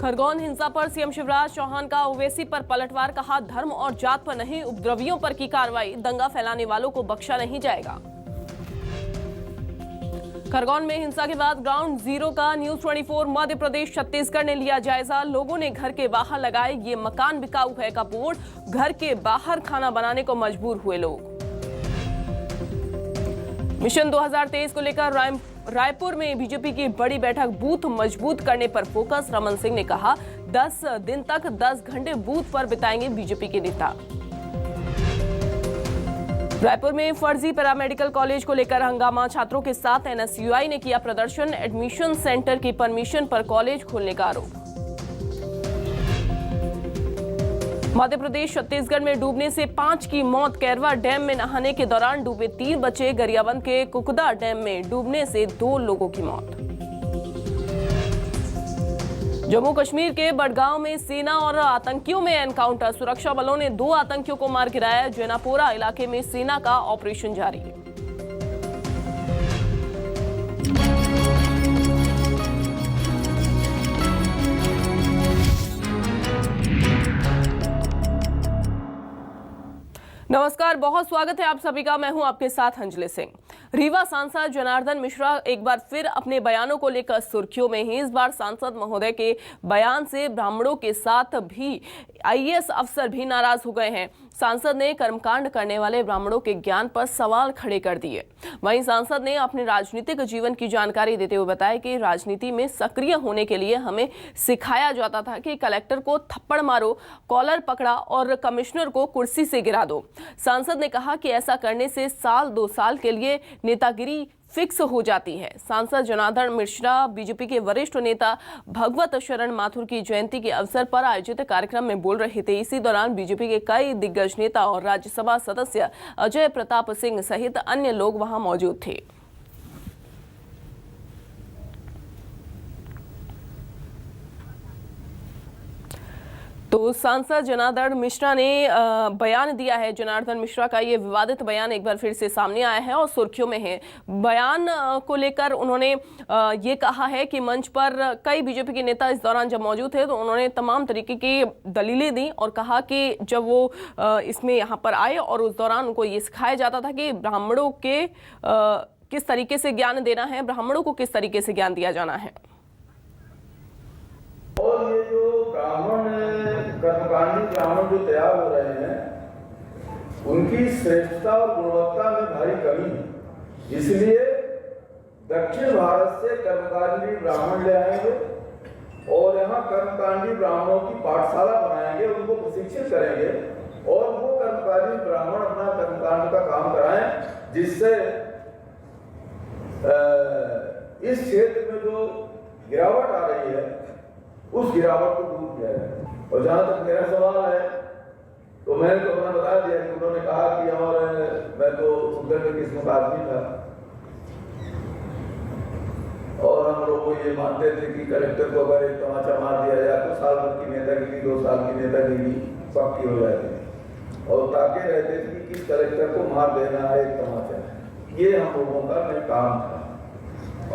खरगोन हिंसा पर सीएम शिवराज चौहान का ओवैसी पर पलटवार, कहा धर्म और जात पर नहीं उपद्रवियों पर की कार्रवाई, दंगा फैलाने वालों को बख्शा नहीं जाएगा। खरगोन में हिंसा के बाद ग्राउंड जीरो का न्यूज 24 मध्य प्रदेश छत्तीसगढ़ ने लिया जायजा, लोगों ने घर के बाहर लगाए ये मकान बिकाऊ है का बोर्ड, घर के बाहर खाना बनाने को मजबूर हुए लोग। मिशन 2023 को लेकर रायपुर में बीजेपी की बड़ी बैठक, बूथ मजबूत करने पर फोकस, रमन सिंह ने कहा 10 दिन तक 10 घंटे बूथ पर बिताएंगे बीजेपी के नेता। रायपुर में फर्जी पैरामेडिकल कॉलेज को लेकर हंगामा, छात्रों के साथ एनएसयूआई ने किया प्रदर्शन, एडमिशन सेंटर की परमिशन पर कॉलेज खोलने का आरोप। मध्य प्रदेश छत्तीसगढ़ में डूबने से 5 की मौत, कैरवा डैम में नहाने के दौरान डूबे 3 बच्चे, गरियाबंद के कुकुदा डैम में डूबने से 2 लोगों की मौत। जम्मू कश्मीर के बडगांव में सेना और आतंकियों में एनकाउंटर, सुरक्षा बलों ने 2 आतंकियों को मार गिराया, जेनापोरा इलाके में सेना का ऑपरेशन जारी है। नमस्कार, बहुत स्वागत है आप सभी का। मैं हूं आपके साथ अंजलि सिंह। रीवा सांसद जनार्दन मिश्रा एक बार फिर अपने बयानों को लेकर सुर्खियों में हैं। इस बार सांसद महोदय के बयान से ब्राह्मणों के साथ भी आईएएस अफसर भी नाराज हो गए हैं। सांसद ने कर्मकांड करने वाले ब्राह्मणों के ज्ञान पर सवाल खड़े कर दिए। वहीं सांसद ने अपने राजनीतिक जीवन की जानकारी देते हुए बताया कि राजनीति में सक्रिय होने के लिए हमें सिखाया जाता था कि कलेक्टर को थप्पड़ मारो, कॉलर पकड़ा और कमिश्नर को कुर्सी से गिरा दो। सांसद ने कहा कि ऐसा करने से 1-2 साल के लिए नेतागिरी फिक्स हो जाती है। सांसद जनार्दन मिश्रा बीजेपी के वरिष्ठ नेता भगवत शरण माथुर की जयंती के अवसर पर आयोजित कार्यक्रम में बोल रहे थे। इसी दौरान बीजेपी के कई दिग्गज नेता और राज्यसभा सदस्य अजय प्रताप सिंह सहित अन्य लोग वहां मौजूद थे। तो सांसद जनार्दन मिश्रा ने बयान दिया है। जनार्दन मिश्रा का ये विवादित बयान एक बार फिर से सामने आया है और सुर्खियों में है। बयान को लेकर उन्होंने ये कहा है कि मंच पर कई बीजेपी के नेता इस दौरान जब मौजूद थे तो उन्होंने तमाम तरीके की दलीलें दी और कहा कि जब वो इसमें यहाँ पर आए और उस दौरान उनको ये सिखाया जाता था कि ब्राह्मणों के किस तरीके से ज्ञान देना है, ब्राह्मणों को किस तरीके से ज्ञान दिया जाना है। और ये जो कर्मकांडी ब्राह्मण जो तैयार हो रहे हैं उनकी श्रेष्ठता और गुणवत्ता में भारी कमी है। इसलिए दक्षिण भारत से कर्मकांडी ब्राह्मण ले आएंगे और यहाँ कर्मकांडी ब्राह्मणों की पाठशाला बनाएंगे, उनको प्रशिक्षित करेंगे और वो कर्मकांडी ब्राह्मण अपना कर्मकांड का काम कराएं, जिससे इस क्षेत्र में जो गिरावट आ रही है उस गिरावट को दूर किया जाए। और जहां तक मेरा सवाल है तो मैंने तो अपना बता दिया कि उन्होंने कहा कि और मैं तो सुंदर की किस्म का आदमी था और हम लोग को ये मानते थे कि कलेक्टर को अगर एक तमाचा मार दिया जाए तो साल भर की नेतागिरी, 2 साल की नेतागिरी पक्की हो जाती और ताके रहते थे कि किस कलेक्टर को मार देना है एक तमाचा। ये हम लोगों का काम था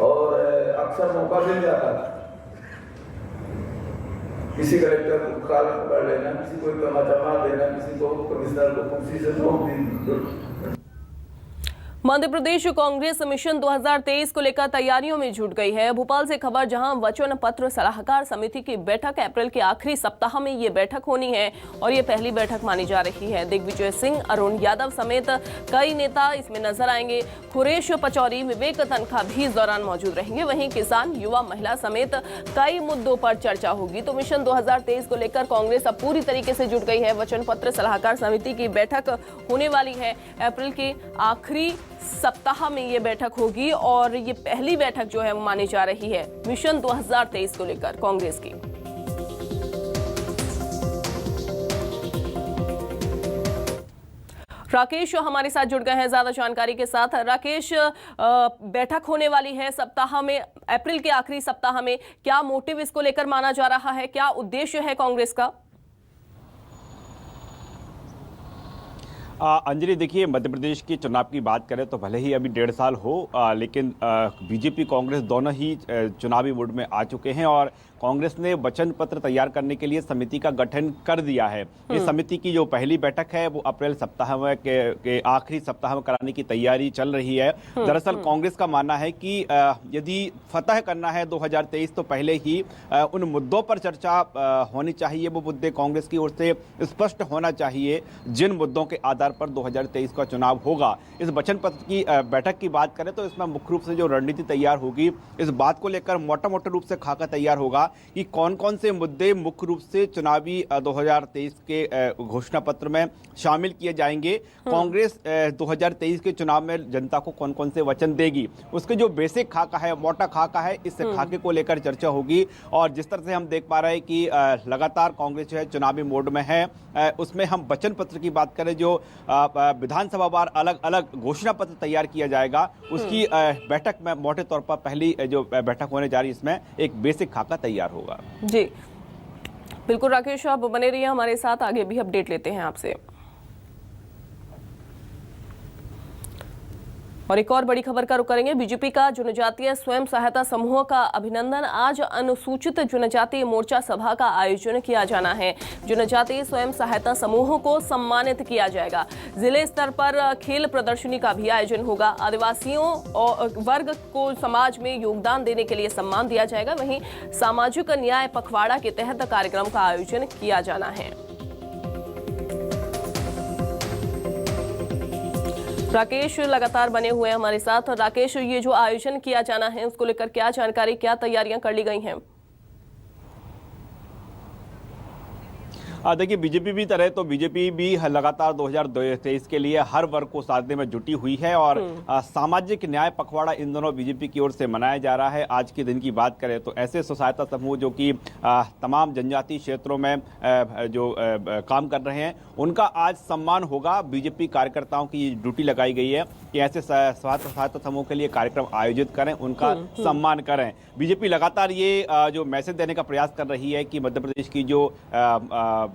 और अक्सर मौका मिल जाता था किसी कलेक्टर को काल पकड़ लेना, किसी को तमाचा मार देना, किसी को कमिश्नर को कुर्सी से सौंप देना। मध्य प्रदेश कांग्रेस मिशन 2023 को लेकर तैयारियों में जुट गई है। भोपाल से खबर, जहां वचन पत्र सलाहकार समिति की बैठक अप्रैल के आखिरी सप्ताह में ये बैठक होनी है और ये पहली बैठक मानी जा रही है। दिग्विजय सिंह, अरुण यादव समेत कई नेता इसमें नजर आएंगे। खुरेश पचौरी, विवेक तनखा भी इस दौरान मौजूद रहेंगे। वहीं किसान, युवा, महिला समेत कई मुद्दों पर चर्चा होगी। तो मिशन 2023 को लेकर कांग्रेस अब पूरी तरीके से जुट गई है। वचन पत्र सलाहकार समिति की बैठक होने वाली है अप्रैल के आखिरी सप्ताह में ये बैठक होगी और ये पहली बैठक जो है वो मानी जा रही है मिशन 2023 को लेकर कांग्रेस की। राकेश हमारे साथ जुड़ गए हैं ज्यादा जानकारी के साथ। राकेश, बैठक होने वाली है सप्ताह में, अप्रैल के आखिरी सप्ताह में, क्या मोटिव इसको लेकर माना जा रहा है, क्या उद्देश्य है कांग्रेस का? अंजलि, देखिए, मध्य प्रदेश के चुनाव की बात करें तो भले ही अभी 1.5 साल हो, लेकिन बीजेपी कांग्रेस दोनों ही चुनावी मूड में आ चुके हैं और कांग्रेस ने वचन पत्र तैयार करने के लिए समिति का गठन कर दिया है। इस समिति की जो पहली बैठक है वो अप्रैल सप्ताह में के आखिरी सप्ताह में कराने की तैयारी चल रही है। दरअसल कांग्रेस का मानना है कि यदि फतह करना है 2023 तो पहले ही उन मुद्दों पर चर्चा होनी चाहिए। वो मुद्दे कांग्रेस की ओर से स्पष्ट होना चाहिए जिन मुद्दों के आधार पर 2023 का चुनाव होगा। इस वचन पत्र की बैठक की बात करें तो इसमें मुख्य रूप से जो रणनीति तैयार होगी, इस बात को लेकर मोटा रूप से खाका तैयार होगा कि कौन कौन से मुद्दे मुख्य रूप से चुनावी 2023 के घोषणा पत्र में शामिल किए जाएंगे। कांग्रेस 2023 के चुनाव में जनता को कौन कौन से वचन देगी, उसके जो बेसिक खाका है, मोटा खाका है, इस खाके को लेकर चर्चा होगी। और जिस तरह से हम देख पा रहे हैं कि लगातार कांग्रेस जो है चुनावी मोड में है, उसमें हम वचन पत्र की बात करें जो विधानसभा वार अलग अलग घोषणा पत्र तैयार किया जाएगा, उसकी बैठक में मोटे तौर पर पहली जो बैठक होने जा रही है इसमें एक बेसिक खाका तैयार होगा। जी बिल्कुल राकेश, आप बने रहिए हमारे साथ, आगे भी अपडेट लेते हैं आपसे। और एक और बड़ी खबर का रुख करेंगे। बीजेपी का जनजातीय स्वयं सहायता समूह का अभिनंदन। आज अनुसूचित जनजातीय मोर्चा सभा का आयोजन किया जाना है। जनजातीय स्वयं सहायता समूहों को सम्मानित किया जाएगा। जिले स्तर पर खेल प्रदर्शनी का भी आयोजन होगा। आदिवासियों और वर्ग को समाज में योगदान देने के लिए सम्मान दिया जाएगा। वहीं सामाजिक न्याय पखवाड़ा के तहत कार्यक्रम का आयोजन किया जाना है। राकेश लगातार बने हुए हैं हमारे साथ। और राकेश, ये जो आयोजन किया जाना है उसको लेकर क्या जानकारी, क्या तैयारियां कर ली गई हैं? देखिए, बीजेपी भी तरह तो बीजेपी भी लगातार 2023 के लिए हर वर्ग को साधने में जुटी हुई है और सामाजिक न्याय पखवाड़ा इन दोनों बीजेपी की ओर से मनाया जा रहा है। आज के दिन की बात करें तो ऐसे सहायता समूह जो कि तमाम जनजातीय क्षेत्रों में जो काम कर रहे हैं उनका आज सम्मान होगा। बीजेपी कार्यकर्ताओं की ड्यूटी लगाई गई है कि ऐसे सहायता समूह के लिए कार्यक्रम आयोजित करें, उनका सम्मान करें। बीजेपी लगातार ये जो मैसेज देने का प्रयास कर रही है कि मध्य प्रदेश की जो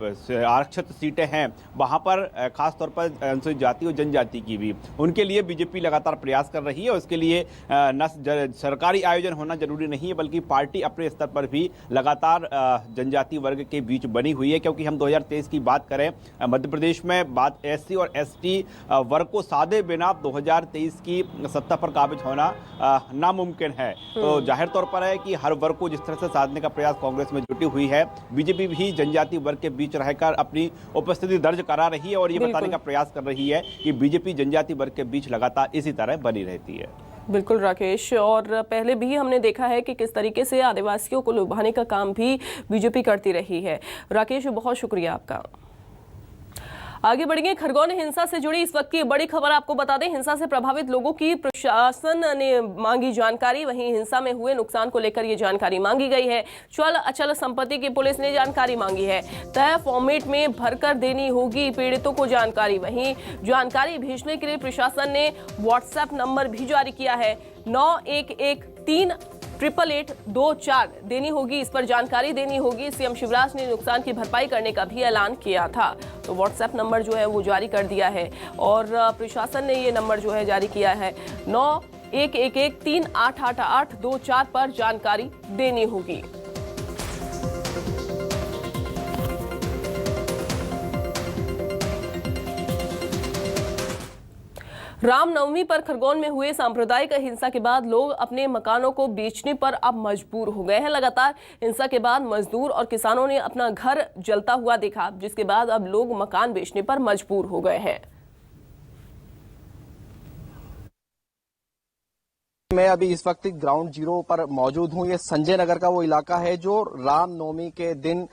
आरक्षित सीटें हैं वहां पर खासतौर पर अनुसूचित जाति और जनजाति की भी, उनके लिए बीजेपी लगातार प्रयास कर रही है। उसके लिए न सरकारी आयोजन होना जरूरी नहीं है बल्कि पार्टी अपने स्तर पर भी लगातार जनजाति वर्ग के बीच बनी हुई है। क्योंकि हम 2023 की बात करें, मध्य प्रदेश में बात एससी और एसटी वर्ग को साधे बिना 2023 की सत्ता पर काबिज होना नामुमकिन है। तो जाहिर तौर पर है कि हर वर्ग को जिस तरह से साधने का प्रयास कांग्रेस में जुटी हुई है, बीजेपी भी जनजाति वर्ग के बीच रहकर अपनी उपस्थिति दर्ज करा रही है और ये बताने का प्रयास कर रही है कि बीजेपी जनजाति वर्ग के बीच लगातार इसी तरह बनी रहती है। बिल्कुल राकेश, और पहले भी हमने देखा है कि किस तरीके से आदिवासियों को लुभाने का काम भी बीजेपी करती रही है। राकेश, बहुत शुक्रिया आपका। आगे बढ़ेंगे। खरगोन हिंसा से जुड़ी इस वक्त की बड़ी खबर आपको बता दें। हिंसा से प्रभावित लोगों की प्रशासन ने मांगी जानकारी, वहीं हिंसा में हुए नुकसान को लेकर ये जानकारी मांगी गई है। चल अचल संपत्ति की पुलिस ने जानकारी मांगी है। तय फॉर्मेट में भरकर देनी होगी पीड़ितों को जानकारी। वहीं जानकारी भेजने के लिए प्रशासन ने व्हाट्सएप नंबर भी जारी किया है। 91138824 देनी होगी, इस पर जानकारी देनी होगी। सीएम शिवराज ने नुकसान की भरपाई करने का भी ऐलान किया था, तो व्हाट्सएप नंबर जो है वो जारी कर दिया है और प्रशासन ने ये नंबर जो है जारी किया है। 9113888824 पर जानकारी देनी होगी। रामनवमी पर खरगोन में हुए सांप्रदायिक हिंसा के बाद लोग अपने मकानों को बेचने पर अब मजबूर हो गए हैं। लगातार हिंसा के बाद मजदूर और किसानों ने अपना घर जलता हुआ देखा, जिसके बाद अब लोग मकान बेचने पर मजबूर हो गए हैं। मैं अभी इस वक्त ग्राउंड जीरो पर मौजूद हूं। ये संजय नगर का वो इलाका है जो रामनवमी के दिन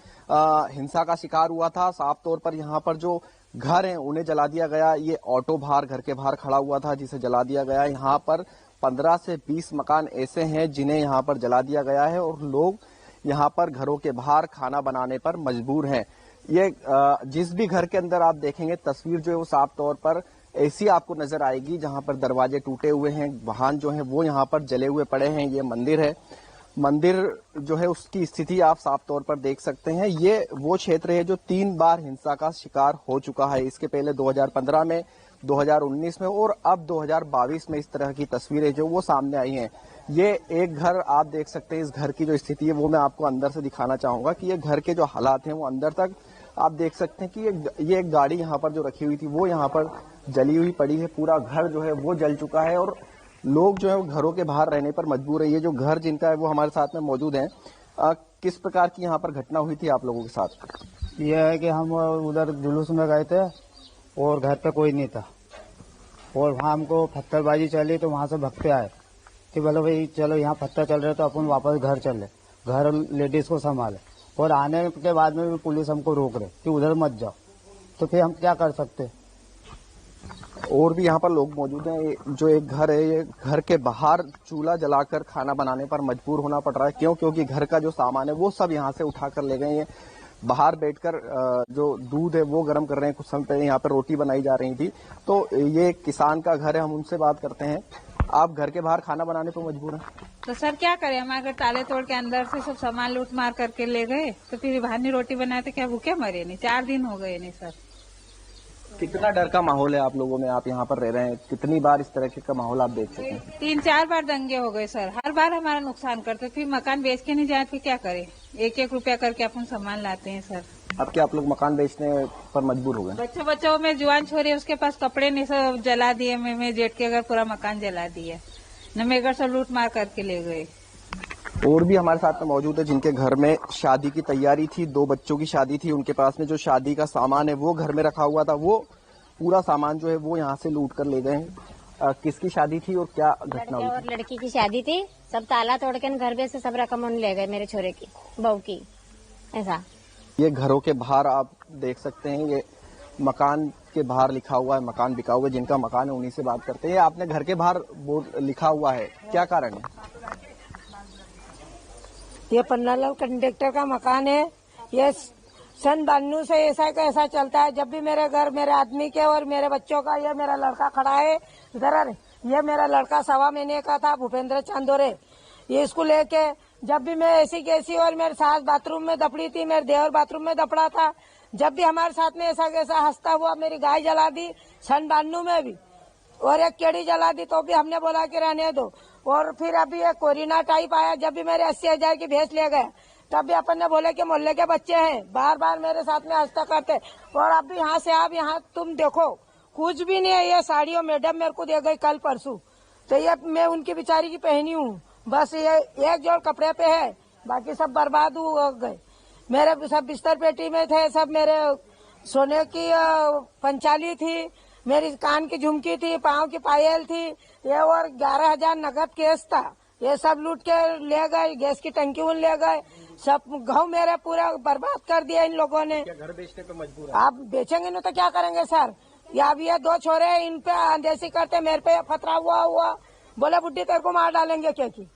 हिंसा का शिकार हुआ था। साफ तौर पर यहाँ पर जो घर हैं उन्हें जला दिया गया। ये ऑटो बाहर घर के बाहर खड़ा हुआ था जिसे जला दिया गया। यहाँ पर 15 से 20 मकान ऐसे हैं जिन्हें यहाँ पर जला दिया गया है और लोग यहाँ पर घरों के बाहर खाना बनाने पर मजबूर हैं। ये जिस भी घर के अंदर आप देखेंगे तस्वीर जो है वो साफ तौर पर ऐसी आपको नजर आएगी जहाँ पर दरवाजे टूटे हुए हैं, वाहन जो है वो यहाँ पर जले हुए पड़े हैं। ये मंदिर है, मंदिर जो है उसकी स्थिति आप साफ तौर पर देख सकते हैं। ये वो क्षेत्र है जो 3 बार हिंसा का शिकार हो चुका है। इसके पहले 2015 में 2019 में और अब 2022 में इस तरह की तस्वीरें जो वो सामने आई हैं। ये एक घर आप देख सकते हैं, इस घर की जो स्थिति है वो मैं आपको अंदर से दिखाना चाहूंगा कि ये घर के जो हालात हैं वो अंदर तक आप देख सकते हैं कि ये एक गाड़ी यहाँ पर जो रखी हुई थी वो यहाँ पर जली हुई पड़ी है। पूरा घर जो है वो जल चुका है और लोग जो है वो घरों के बाहर रहने पर मजबूर है। ये जो घर जिनका है वो हमारे साथ में मौजूद है। किस प्रकार की यहाँ पर घटना हुई थी आप लोगों के साथ? यह है कि हम उधर जुलूस में गए थे और घर पे कोई नहीं था और वहाँ हमको पत्थरबाजी चली तो वहाँ से भगते आए कि बोलो भाई चलो यहाँ पत्थर चल रहे तो अपन वापस घर चले, घर लेडीज को संभाले। और आने के बाद में भी पुलिस हमको रोक रहे कि उधर मत जाओ, तो फिर हम क्या कर सकते। और भी यहाँ पर लोग मौजूद हैं। जो एक घर है, ये घर के बाहर चूल्हा जलाकर खाना बनाने पर मजबूर होना पड़ रहा है। क्यों? क्योंकि घर का जो सामान है वो सब यहाँ से उठा कर ले गए। ये बाहर बैठकर जो दूध है वो गर्म कर रहे हैं। कुछ समय पहले यहाँ पर रोटी बनाई जा रही थी। तो ये किसान का घर है, हम उनसे बात करते हैं। आप घर के बाहर खाना बनाने पर मजबूर हैं? तो सर क्या करें, हमारे घर ताले तोड़ के अंदर से सब सामान लूट मार करके ले गए, तो फिर बाहर नहीं रोटी बनाए तो क्या भूखे मरे नहीं। 4 दिन हो गए नहीं सर। कितना डर का माहौल है आप लोगों में? आप यहाँ पर रह रहे हैं, कितनी बार इस तरह का माहौल आप देख चुके हैं? 3-4 बार दंगे हो गए सर। हर बार हमारा नुकसान करते, फिर मकान बेच के नहीं जाए तो क्या करें। 1-1 रुपया करके अपन सामान लाते हैं सर। अब क्या आप लोग मकान बेचने पर मजबूर हो गए? बच्चों में जवान छोरे उसके पास कपड़े नहीं, सब जला दिए। मैं जेठ के घर पूरा मकान जला दिया न, मेरे घर सब लूट मार करके ले गए। और भी हमारे साथ में मौजूद है जिनके घर में शादी की तैयारी थी, 2 बच्चों की शादी थी। उनके पास में जो शादी का सामान है वो घर में रखा हुआ था, वो पूरा सामान जो है वो यहाँ से लूट कर ले गए हैं। किसकी शादी थी और क्या घटना हुई? और लड़की की शादी थी, सब ताला तोड़ के घर में से सब रकम ले गए, मेरे छोरे की बहू की। ऐसा ये घरों के बाहर आप देख सकते हैं, ये मकान के बाहर लिखा हुआ है मकान बिकाऊ है। जिनका मकान है उन्हीं से बात करते हैं। आपने घर के बाहर बोर्ड लिखा हुआ है, क्या कारण है? ये पन्नालाल कंडक्टर का मकान है। ये सन 92 से ऐसा का ऐसा चलता है। जब भी मेरे घर मेरे आदमी के और मेरे बच्चों का, ये मेरा लड़का खड़ा है इधर, ये मेरा लड़का 1.25 महीने का था, भूपेंद्र चांदोरे। ये इसको लेके जब भी मैं ऐसी कैसी, और मेरे सास बाथरूम में दपड़ी थी, मेरे देवर बाथरूम में दपड़ा था। जब भी हमारे साथ में ऐसा कैसा हंसता हुआ, मेरी गाय जला दी सन 92 में भी, और एक केड़ी जला दी, तो भी हमने बोला कि रहने दो। और फिर अभी एक कोरोना टाइप आया, जब भी मेरे 80,000 की भैंस ले गए, तब भी अपन ने बोले कि मोहल्ले के बच्चे हैं, बार बार मेरे साथ में हंसता करते। और अब यहाँ से आप यहाँ तुम देखो कुछ भी नहीं है। ये साड़ियों मैडम मेरे को दे गई कल परसों, तो ये मैं उनकी बेचारी की पहनी हूँ। बस ये एक जोड़ कपड़े पे है, बाकी सब बर्बाद हो गए। मेरे सब बिस्तर पेटी में थे, सब मेरे सोने की पंचाली थी, मेरी कान की झुमकी थी, पाँव की पायल थी, ये और 11,000 नगद केस था। ये सब लूट के ले गए। गैस की टंकी उन ले गए, सब गाँव मेरा पूरा बर्बाद कर दिया इन लोगों ने। घर बेचने पे मजबूर है? आप बेचेंगे नहीं तो क्या करेंगे सर। या अब ये 2 छोरे इन पे अंदेशी करते, मेरे पे खतरा हुआ बोले बुड्ढी तेरे को मार डालेंगे क्या की,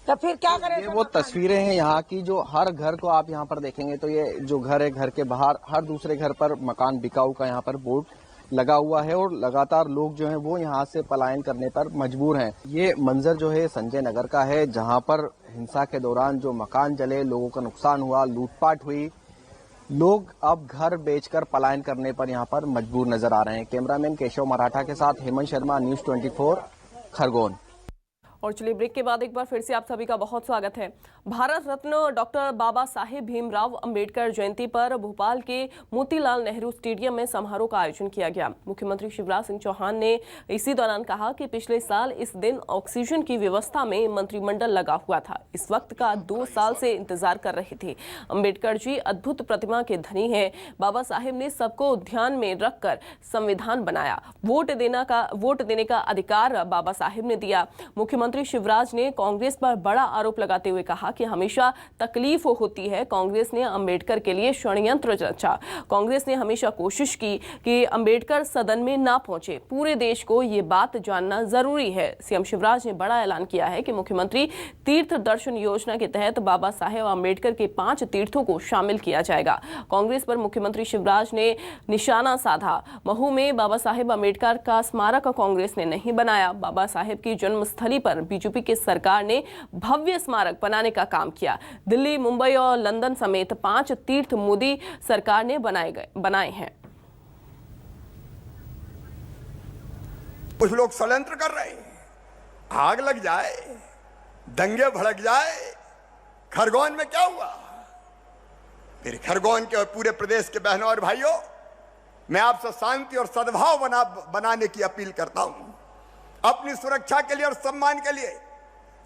तो फिर क्या करें। ये वो तस्वीरें हैं यहाँ की, जो हर घर को आप यहाँ पर देखेंगे तो ये जो घर है, घर के बाहर हर दूसरे घर पर मकान बिकाऊ का यहाँ पर बोर्ड लगा हुआ है और लगातार लोग जो हैं वो यहाँ से पलायन करने पर मजबूर हैं। ये मंजर जो है संजय नगर का है, जहाँ पर हिंसा के दौरान जो मकान जले, लोगों का नुकसान हुआ, लूटपाट हुई। लोग अब घर बेचकर पलायन करने पर यहाँ पर मजबूर नजर आ रहे हैं। कैमरामैन केशव मराठा के साथ हेमंत शर्मा, न्यूज़ 24 खरगोन। और चलिए ब्रेक के बाद एक बार फिर से आप सभी का बहुत स्वागत है। भारत रत्न डॉक्टर बाबा साहेब भीमराव अंबेडकर जयंती पर भोपाल के मोतीलाल नेहरू स्टेडियम में समारोह का आयोजन किया गया। मुख्यमंत्री शिवराज सिंह चौहान ने इसी दौरान कहा कि पिछले साल इस दिन ऑक्सीजन की व्यवस्था में मंत्रिमंडल लगा हुआ था, इस वक्त का 2 साल से इंतजार कर रहे थे। अंबेडकर जी अद्भुत प्रतिमा के धनी हैं। बाबा साहेब ने सबको ध्यान में रखकर संविधान बनाया। वोट देने का अधिकार बाबा साहेब ने दिया। मुख्यमंत्री शिवराज ने कांग्रेस पर बड़ा आरोप लगाते हुए कहा कि हमेशा तकलीफ होती है। कांग्रेस ने अंबेडकर के लिए षड्यंत्र रचा। कांग्रेस ने हमेशा कोशिश की कि अंबेडकर सदन में ना पहुंचे। पूरे देश को ये बात जानना जरूरी है। सीएम शिवराज ने बड़ा ऐलान किया है कि मुख्यमंत्री तीर्थ दर्शन योजना के तहत बाबा साहेब अंबेडकर के 5 तीर्थों को शामिल किया जाएगा। कांग्रेस पर मुख्यमंत्री शिवराज ने निशाना साधा। महू में बाबा साहेब अंबेडकर का स्मारक कांग्रेस ने नहीं बनाया। बाबा साहेब की जन्मस्थली पर बीजेपी की सरकार ने भव्य स्मारक बनाने का काम किया। दिल्ली, मुंबई और लंदन समेत 5 तीर्थ मोदी सरकार ने बनाए हैं। कुछ लोग षड्यंत्र कर रहे हैं, आग लग जाए, दंगे भड़क जाए। खरगोन में क्या हुआ? फिर खरगोन के और पूरे प्रदेश के बहनों और भाइयों, मैं आपसे शांति और सद्भाव बनाने की अपील करता हूं। अपनी सुरक्षा के लिए और सम्मान के लिए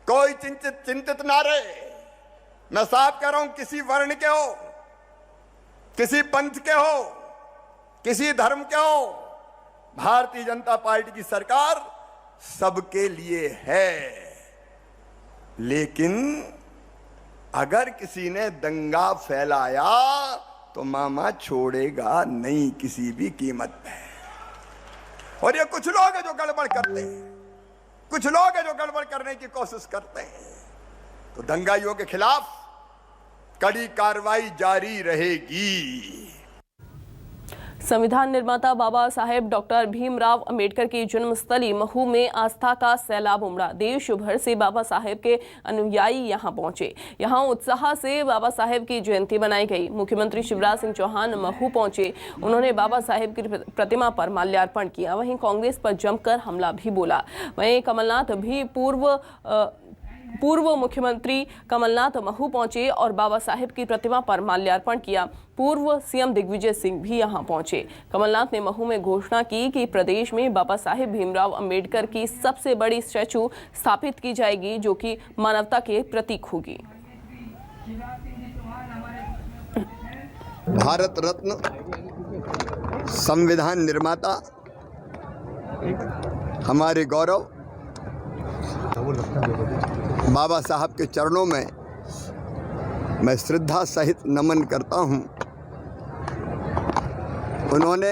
कोई चिंतित ना रहे। मैं साफ कह रहा हूं, किसी वर्ण के हो, किसी पंथ के हो, किसी धर्म के हो, भारतीय जनता पार्टी की सरकार सबके लिए है। लेकिन अगर किसी ने दंगा फैलाया तो मामा छोड़ेगा नहीं किसी भी कीमत पे। और ये कुछ लोग हैं जो गड़बड़ करते हैं, कुछ लोग हैं जो गड़बड़ करने की कोशिश करते हैं। तो दंगाइयों के खिलाफ कड़ी कार्रवाई जारी रहेगी। संविधान निर्माता बाबा साहेब डॉक्टर भीमराव अंबेडकर की जन्मस्थली महू में आस्था का सैलाब उमड़ा। देश भर से बाबा साहेब के अनुयायी यहां पहुंचे। यहां उत्साह से बाबा साहेब की जयंती मनाई गई। मुख्यमंत्री शिवराज सिंह चौहान महू पहुंचे। उन्होंने बाबा साहेब की प्रतिमा पर माल्यार्पण किया। वहीं कांग्रेस पर जमकर हमला भी बोला। वहीं कमलनाथ भी पूर्व मुख्यमंत्री कमलनाथ महू पहुंचे और बाबा साहेब की प्रतिमा पर माल्यार्पण किया। पूर्व सीएम दिग्विजय सिंह भी यहां पहुंचे। कमलनाथ ने महू में घोषणा की कि प्रदेश में बाबा साहेब भीमराव अंबेडकर की सबसे बड़ी स्टैचू स्थापित की जाएगी, जो कि मानवता के प्रतीक होगी। भारत रत्न, संविधान निर्माता, हमारे गौरव बाबा साहब के चरणों में मैं श्रद्धा सहित नमन करता हूं। उन्होंने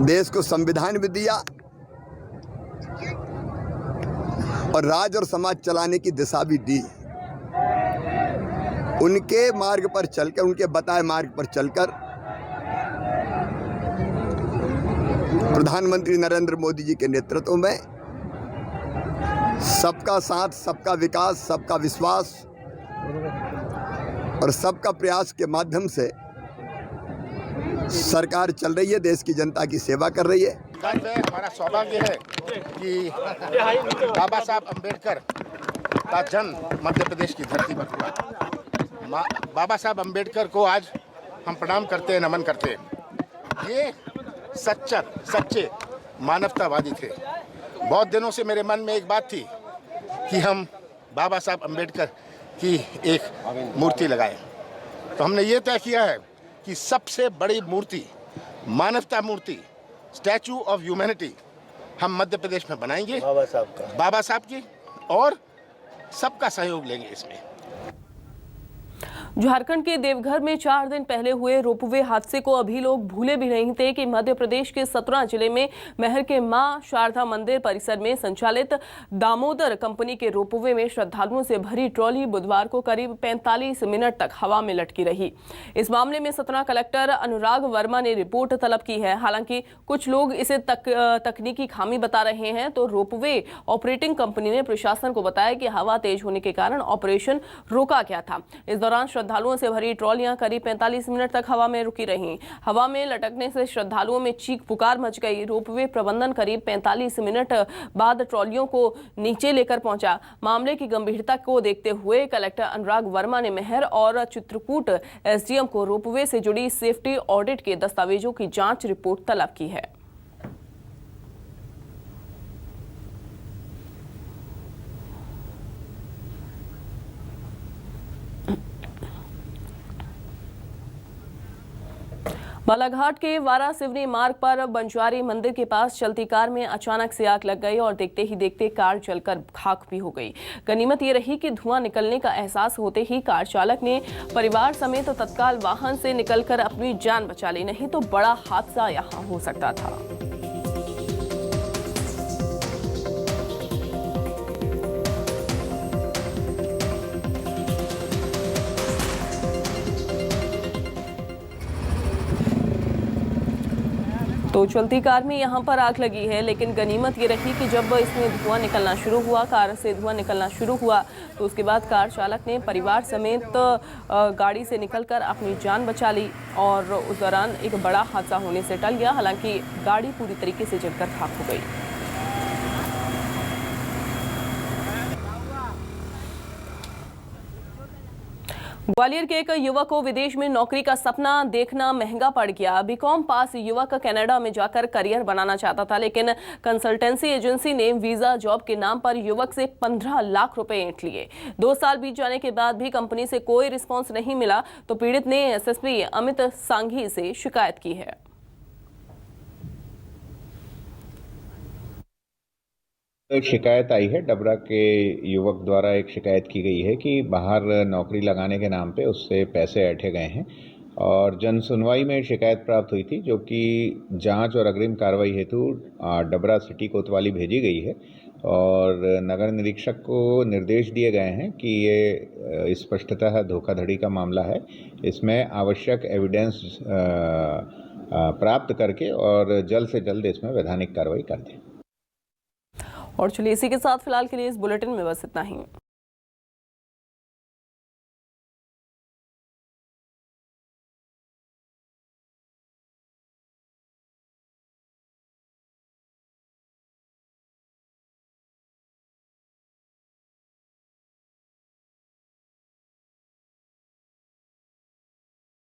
देश को संविधान भी दिया और राज और समाज चलाने की दिशा भी दी। उनके मार्ग पर चलकर, उनके बताए मार्ग पर चलकर प्रधानमंत्री नरेंद्र मोदी जी के नेतृत्व में सबका साथ, सबका विकास, सबका विश्वास और सबका प्रयास के माध्यम से सरकार चल रही है, देश की जनता की सेवा कर रही है। हमारा सौभाग्य है कि बाबा साहब अंबेडकर का जन्म मध्य प्रदेश की धरती पर हुआ। बाबा साहब अंबेडकर को आज हम प्रणाम करते हैं, नमन करते हैं। ये सच्चे मानवतावादी थे। बहुत दिनों से मेरे मन में एक बात थी कि हम बाबा साहब अंबेडकर की एक मूर्ति लगाएं। तो हमने ये तय किया है कि सबसे बड़ी मूर्ति, मानवता मूर्ति, स्टैचू ऑफ ह्यूमैनिटी हम मध्य प्रदेश में बनाएंगे बाबा साहब की, और सबका सहयोग लेंगे इसमें। झारखंड के देवघर में 4 दिन पहले हुए रोपवे हादसे को अभी लोग भूले भी नहीं थे कि मध्य प्रदेश के सतना जिले में महर के मां शारदा मंदिर परिसर में संचालित दामोदर कंपनी के रोपवे में श्रद्धालुओं से भरी ट्रॉली बुधवार को करीब 45 मिनट तक हवा में लटकी रही। इस मामले में सतना कलेक्टर अनुराग वर्मा ने रिपोर्ट तलब की है। हालांकि कुछ लोग इसे तकनीकी खामी बता रहे हैं, तो रोपवे ऑपरेटिंग कंपनी ने प्रशासन को बताया कि हवा तेज होने के कारण ऑपरेशन रोका गया था। इस दौरान श्रद्धालुओं से भरी ट्रॉलियां करीब 45 मिनट तक हवा में रुकी रहीं। हवा में लटकने से श्रद्धालुओं में चीख पुकार मच गई। रोपवे प्रबंधन करीब 45 मिनट बाद ट्रॉलियों को नीचे लेकर पहुंचा। मामले की गंभीरता को देखते हुए कलेक्टर अनुराग वर्मा ने महर और चित्रकूट एसडीएम को रोपवे से जुड़ी सेफ्टी ऑडिट के दस्तावेजों की जांच रिपोर्ट तलब की है। बालाघाट के वारा सिवनी मार्ग पर बंजारी मंदिर के पास चलती कार में अचानक से आग लग गई और देखते ही देखते कार जलकर खाक भी हो गई। गनीमत ये रही कि धुआं निकलने का एहसास होते ही कार चालक ने परिवार समेत तत्काल वाहन से निकलकर अपनी जान बचा ली, नहीं तो बड़ा हादसा यहां हो सकता था। तो तो चलती कार में यहां पर आग लगी है, लेकिन गनीमत ये रही कि जब इसमें धुआं निकलना शुरू हुआ, कार से धुआं निकलना शुरू हुआ, तो उसके बाद कार चालक ने परिवार समेत गाड़ी से निकलकर अपनी जान बचा ली और उस दौरान एक बड़ा हादसा होने से टल गया। हालांकि गाड़ी पूरी तरीके से जलकर खाक हो गई। ग्वालियर के एक युवक को विदेश में नौकरी का सपना देखना महंगा पड़ गया। बीकॉम पास युवक कनाडा में जाकर करियर बनाना चाहता था, लेकिन कंसल्टेंसी एजेंसी ने वीजा जॉब के नाम पर युवक से 15 लाख रुपए ऐंठ लिए। 2 साल बीत जाने के बाद भी कंपनी से कोई रिस्पांस नहीं मिला, तो पीड़ित ने एसएसपी अमित सांघी से शिकायत की है। एक शिकायत आई है, डबरा के युवक द्वारा एक शिकायत की गई है कि बाहर नौकरी लगाने के नाम पे उससे पैसे ऐंठे गए हैं और जन सुनवाई में शिकायत प्राप्त हुई थी, जो कि जांच और अग्रिम कार्रवाई हेतु डबरा सिटी कोतवाली भेजी गई है और नगर निरीक्षक को निर्देश दिए गए हैं कि ये स्पष्टतः धोखाधड़ी का मामला है, इसमें आवश्यक एविडेंस प्राप्त करके और जल्द से जल्द इसमें वैधानिक कार्रवाई कर दें। और चलिए इसी के साथ फिलहाल के लिए इस बुलेटिन में बस इतना ही।